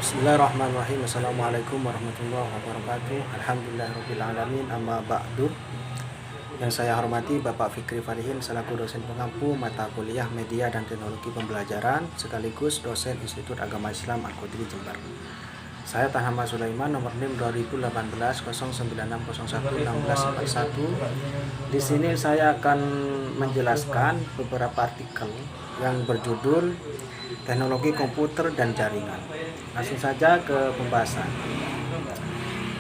Bismillahirrahmanirrahim. Assalamualaikum warahmatullahi wabarakatuh. Alhamdulillahirrahmanirrahim. Amma ba'du. Yang saya hormati Bapak Fikri Farihin selaku dosen pengampu mata kuliah Media dan Teknologi Pembelajaran sekaligus dosen Institut Agama Islam Al-Qudri Jember. Saya Tahama Sulaiman, nomor NIM 2018 096011641. Di sini saya akan menjelaskan beberapa artikel yang berjudul Teknologi Komputer dan Jaringan. Langsung saja ke pembahasan.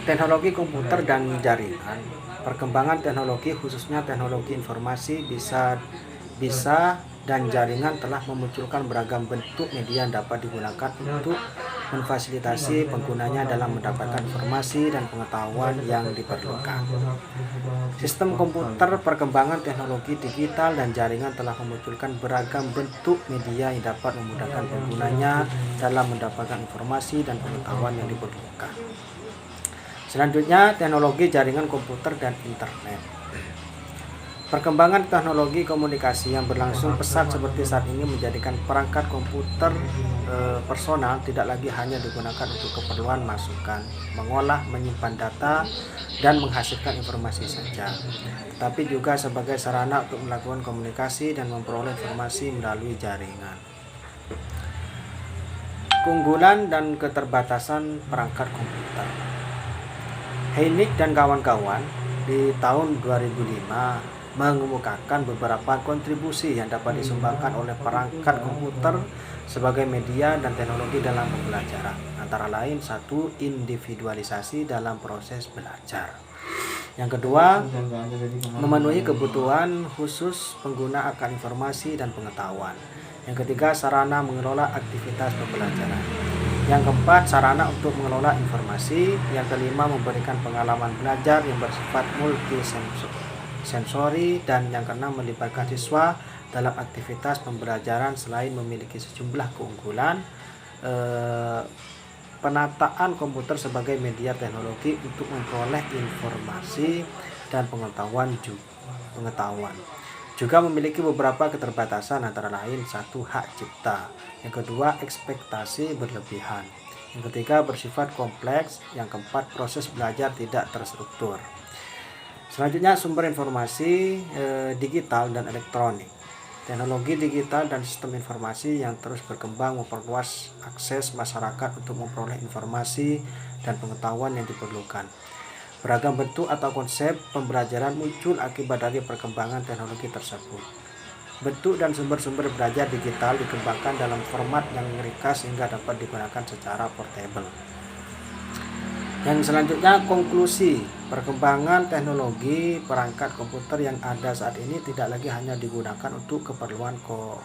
Teknologi komputer dan jaringan. Perkembangan teknologi khususnya teknologi informasi bisa dan jaringan telah memunculkan beragam bentuk media yang dapat digunakan untuk memfasilitasi penggunanya dalam mendapatkan informasi dan pengetahuan yang diperlukan. Sistem komputer, perkembangan teknologi digital dan jaringan telah memunculkan beragam bentuk media yang dapat memudahkan penggunanya dalam mendapatkan informasi dan pengetahuan yang diperlukan. Selanjutnya, teknologi jaringan komputer dan internet. Perkembangan teknologi komunikasi yang berlangsung pesat seperti saat ini menjadikan perangkat komputer personal tidak lagi hanya digunakan untuk keperluan masukan, mengolah, menyimpan data, dan menghasilkan informasi saja, tetapi juga sebagai sarana untuk melakukan komunikasi dan memperoleh informasi melalui jaringan. Keunggulan dan keterbatasan perangkat komputer. Heinig dan kawan-kawan di tahun 2005 mengemukakan beberapa kontribusi yang dapat disumbangkan oleh perangkat komputer sebagai media dan teknologi dalam pembelajaran. Antara lain, satu, individualisasi dalam proses belajar. Yang kedua, memenuhi kebutuhan khusus pengguna akan informasi dan pengetahuan. Yang ketiga, sarana mengelola aktivitas pembelajaran. Yang keempat, sarana untuk mengelola informasi. Yang kelima, memberikan pengalaman belajar yang bersifat multisensori. Dan yang keenam, melibatkan siswa dalam aktivitas pembelajaran selain memiliki sejumlah keunggulan. Penataan komputer sebagai media teknologi untuk memperoleh informasi dan pengetahuan juga memiliki beberapa keterbatasan, antara lain satu, hak cipta. Yang kedua, ekspektasi berlebihan. Yang ketiga, bersifat kompleks. Yang keempat, proses belajar tidak terstruktur. Selanjutnya, sumber informasi digital dan elektronik. Teknologi digital dan sistem informasi yang terus berkembang memperluas akses masyarakat untuk memperoleh informasi dan pengetahuan yang diperlukan. Beragam bentuk atau konsep pembelajaran muncul akibat dari perkembangan teknologi tersebut. Bentuk dan sumber-sumber belajar digital dikembangkan dalam format yang ringkas sehingga dapat digunakan secara portable. Yang selanjutnya, konklusi. Perkembangan teknologi perangkat komputer yang ada saat ini tidak lagi hanya digunakan untuk keperluan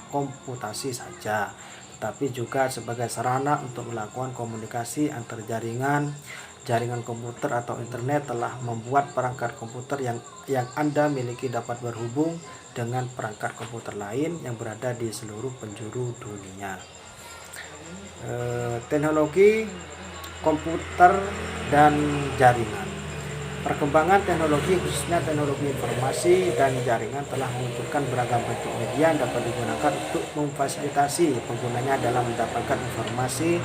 komputasi saja, tetapi juga sebagai sarana untuk melakukan komunikasi antar jaringan. Jaringan komputer atau internet telah membuat perangkat komputer yang Anda miliki dapat berhubung dengan perangkat komputer lain yang berada di seluruh penjuru dunia. Teknologi komputer dan jaringan. Perkembangan teknologi khususnya teknologi informasi dan jaringan telah memunculkan beragam bentuk media yang dapat digunakan untuk memfasilitasi penggunanya dalam mendapatkan informasi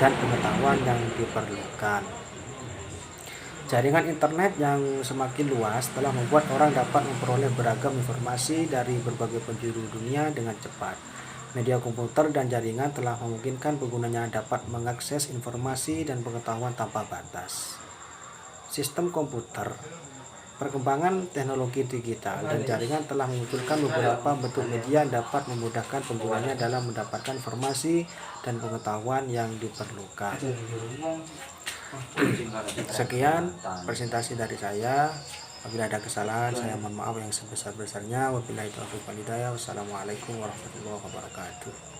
dan pengetahuan yang diperlukan. Jaringan internet yang semakin luas telah membuat orang dapat memperoleh beragam informasi dari berbagai penjuru dunia dengan cepat. Media komputer dan jaringan telah memungkinkan penggunanya dapat mengakses informasi dan pengetahuan tanpa batas. Sistem komputer. Perkembangan teknologi digital dan jaringan telah memunculkan beberapa bentuk media yang dapat memudahkan penggunanya dalam mendapatkan informasi dan pengetahuan yang diperlukan. Sekian presentasi dari saya. Apabila ada kesalahan, saya mohon maaf yang sebesar-besarnya. Wabillahi taufiq wal hidayah. Wassalamualaikum warahmatullahi wabarakatuh.